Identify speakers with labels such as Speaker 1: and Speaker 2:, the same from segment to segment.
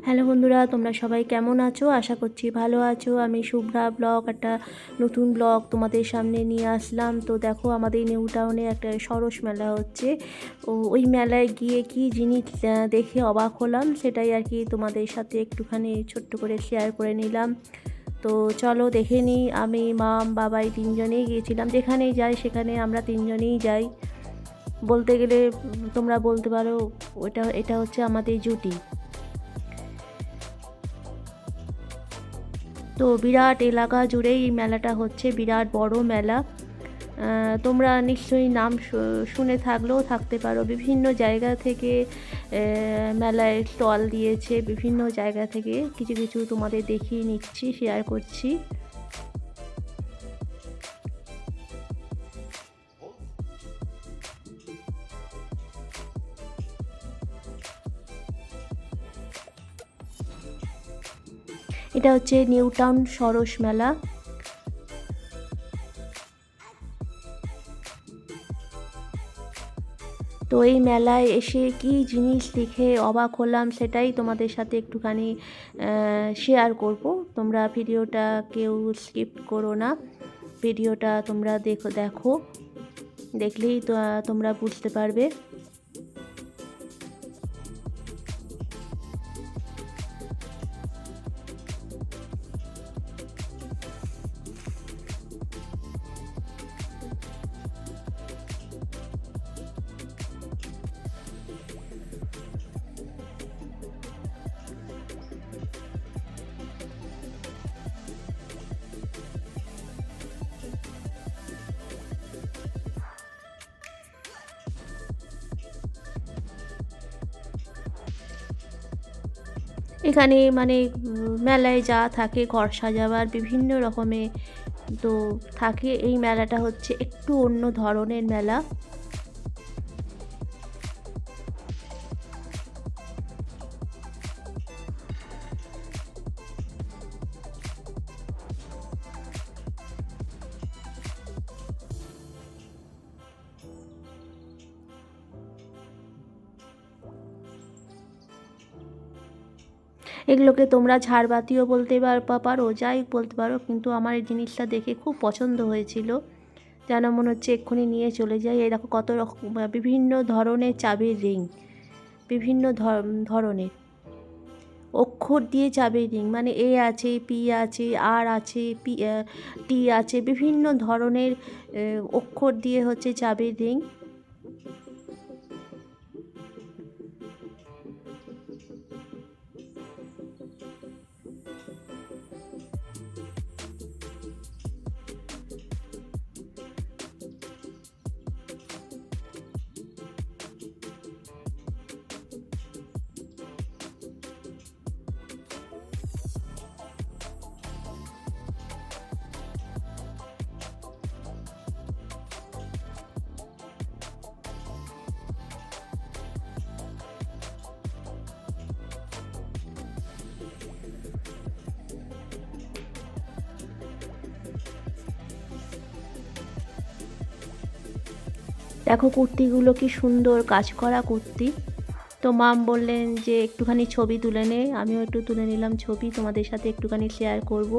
Speaker 1: Hello বন্ধুরা, তোমরা সবাই কেমন আছো? আশা করছি ভালো আছো। আমি শুভ্রা ব্লগ, একটা নতুন ব্লগ তোমাদের সামনে নিয়ে আসলাম। তো দেখো, আমাদের নিউ টাউনে একটা সরস মেলা হচ্ছে। ওই মেলায় গিয়ে কি জিনিস দেখে অবাক হলাম, সেটাই আর কি তোমাদের সাথে একটুখানি ছোট্ট করে শেয়ার করে নিলাম। তো চলো দেখে নিই। আমি, মাম, বাবাই তিনজনেই গিয়েছিলাম। যেখানেই যাই সেখানে আমরা তিনজনেই যাই। বলতে গেলে তোমরা বলতে পারো এটা হচ্ছে আমাদের জুটি। তো বিরাট এলাকা জুড়েই মেলাটা হচ্ছে, বিরাট বড় মেলা। তোমরা নিশ্চয়ই নাম শুনে থাকলেও থাকতে পারো। বিভিন্ন জায়গা থেকে মেলায় স্টল দিয়েছে, বিভিন্ন জায়গা থেকে কিছু কিছু তোমাদের দেখিয়ে নিচ্ছি, শেয়ার করছি। এটা হচ্ছে নিউ টাউন সরস মেলা। তো এই মেলায় এসে কি জিনিস দেখে অবাক হলাম, সেটাই তোমাদের সাথে একটুখানি শেয়ার করব। তোমরা ভিডিওটা কেউ স্কিপ করো না, ভিডিওটা তোমরা দেখো, দেখলেই তো তোমরা বুঝতে পারবে। এখানে মানে মেলায় যা থাকে ঘর সাজাবার বিভিন্ন রকমের তো থাকে। এই মেলাটা হচ্ছে একটু অন্য ধরনের মেলা। এগুলোকে তোমরা ঝাড়বাতিও বলতে পারো, যাই বলতে পারো, কিন্তু আমার এই জিনিসটা দেখে খুব পছন্দ হয়েছিল। যেন মনে হচ্ছে এক্ষুনি নিয়ে চলে যাই। এই দেখো কত রকম বিভিন্ন ধরনের চাবির রিং, বিভিন্ন ধরনের অক্ষর দিয়ে চাবির রিং, মানে এ আছে, পি আছে, আর আছে, টি আছে, বিভিন্ন ধরনের অক্ষর দিয়ে হচ্ছে চাবির রিং। দেখো কুর্তিগুলো কি সুন্দর কাজ করা কুর্তি। তো মাম বললেন যে একটুখানি ছবি তুলে নে। আমিও একটু তুলে নিলাম ছবি, তোমাদের সাথে একটুখানি শেয়ার করব।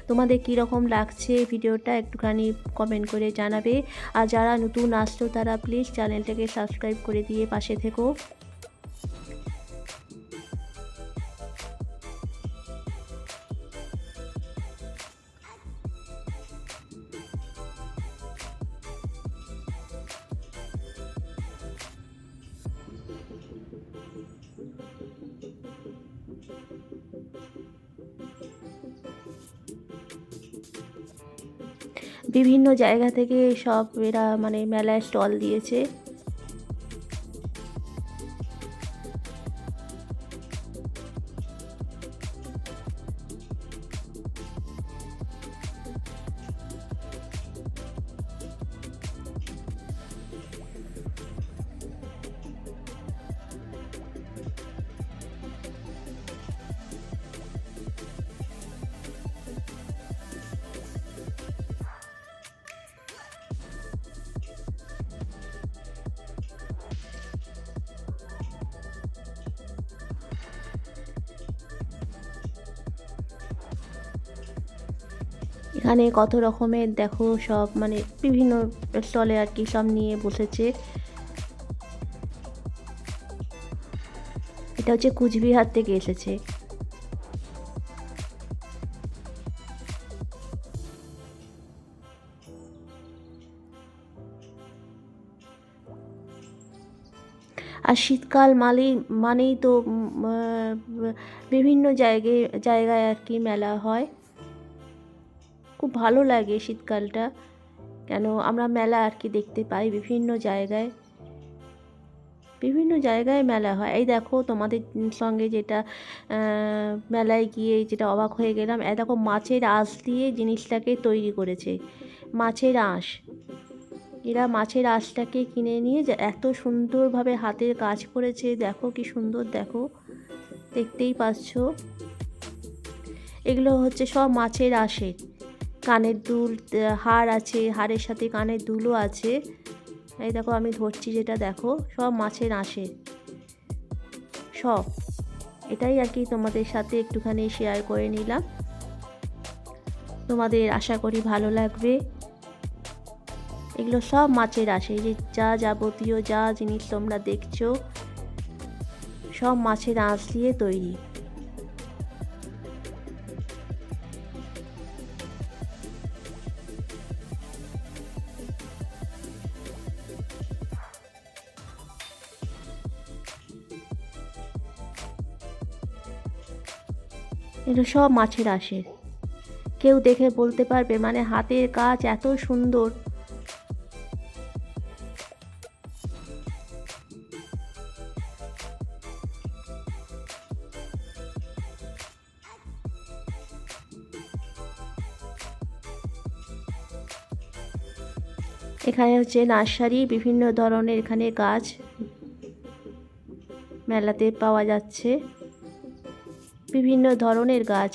Speaker 1: তোমাদের কীরকম লাগছে ভিডিওটা একটুখানি কমেন্ট করে জানাবে। আর যারা নতুন আসছো তারা প্লিজ চ্যানেলটাকে সাবস্ক্রাইব করে দিয়ে পাশে থেকো। বিভিন্ন জায়গা থেকে সব এরা মানে মেলায় স্টল দিয়েছে। এখানে কত রকমের দেখো সব মানে বিভিন্ন স্টলে আর কি সব নিয়ে বসেছে। এটা হচ্ছে কুচবিহার থেকে এসেছে। আর শীতকাল মানেই তো বিভিন্ন জায়গায় আর কি মেলা হয়। খুব ভালো লাগে শীতকালটা, কেন আমরা মেলা আর কি দেখতে পাই বিভিন্ন জায়গায় মেলা হয়। এই দেখো তোমাদের সঙ্গে যেটা মেলায় গিয়ে যেটা অবাক হয়ে গেলাম, দেখো মাছের আঁশ দিয়ে জিনিসটাকে তৈরি করেছে, মাছের আঁশ। এরা মাছের আঁশটাকে কিনে নিয়ে এত সুন্দরভাবে হাতের কাজ করেছে, দেখো কি সুন্দর, দেখো দেখতেই পাচ্ছ। এগুলো হচ্ছে সব মাছের আঁশের। কানের দুল, হার আছে, হারের সাথে কানের দুলও আছে। এই দেখো আমি ধরছি যেটা, দেখো সব মাছের আঁশের সব। এটাই আর কি তোমাদের সাথে একটুখানি শেয়ার করে নিলাম। তোমাদের আশা করি ভালো লাগবে। এগুলো সব মাছের আঁশের, যে যাবতীয় যা জিনিস তোমরা দেখছো সব মাছের আঁশ দিয়ে তৈরি। এগুলো সব মাছের আঁশের। কেউ দেখে বলতে পারবে মানে হাতের কাজ এত সুন্দর। এখানে হচ্ছে নার্সারি, বিভিন্ন ধরনের এখানে গাছ মেলাতে পাওয়া যাচ্ছে, বিভিন্ন ধরনের গাছ।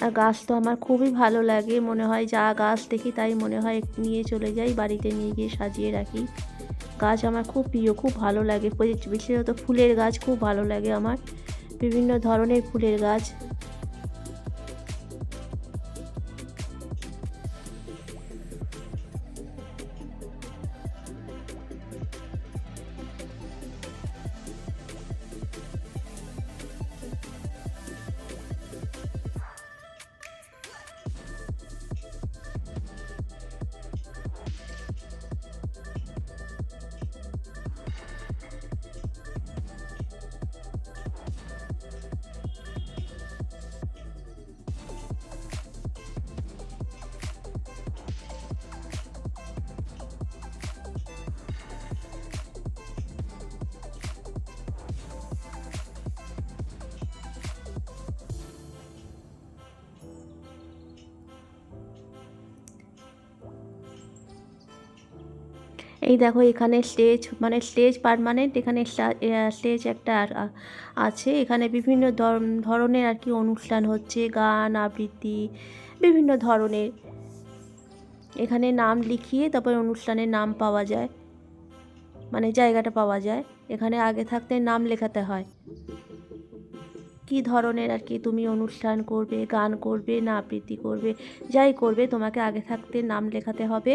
Speaker 1: আর গাছ তো আমার খুবই ভালো লাগে, মনে হয় যা গাছ দেখি তাই মনে হয় নিয়ে চলে যাই, বাড়িতে নিয়ে গিয়ে সাজিয়ে রাখি। গাছ আমার খুব প্রিয়, খুব ভালো লাগে, বিশেষত ফুলের গাছ খুব ভালো লাগে আমার, বিভিন্ন ধরনের ফুলের গাছ। এই দেখো এখানে স্টেজ, মানে স্টেজ পার্মানেন্ট, এখানে স্টেজ একটা আছে। এখানে বিভিন্ন ধরনের আর কি অনুষ্ঠান হচ্ছে, গান আবৃত্তি বিভিন্ন ধরনের। এখানে নাম লিখিয়ে তারপরে অনুষ্ঠানের নাম পাওয়া যায়, মানে জায়গাটা পাওয়া যায়। এখানে আগে থাকতে নাম লেখাতে হয়, কি ধরনের আর কি তুমি অনুষ্ঠান করবে, গান করবে না আবৃত্তি করবে, যাই করবে তোমাকে আগে থাকতে নাম লেখাতে হবে,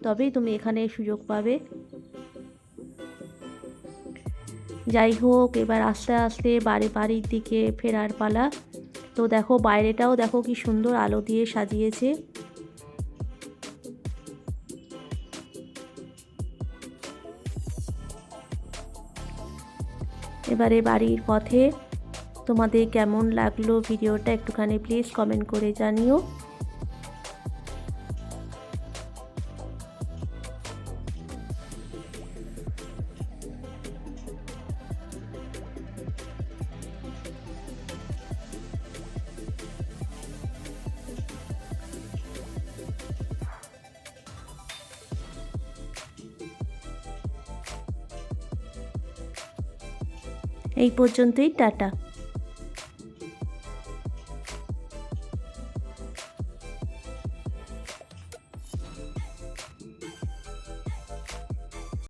Speaker 1: তবেই তুমি এখানে সুযোগ পাবে। যাই হোক, এবার আস্তে আস্তে বাড়ির দিকে ফেরার পালা। তো দেখো বাইরেটাও দেখো কি সুন্দর আলো দিয়ে সাজিয়েছে। এবারে বাড়ির পথে তোমাদের কেমন লাগলো ভিডিওটা একটুখানি প্লিজ কমেন্ট করে জানিও। এই পর্যন্তই, টাটা।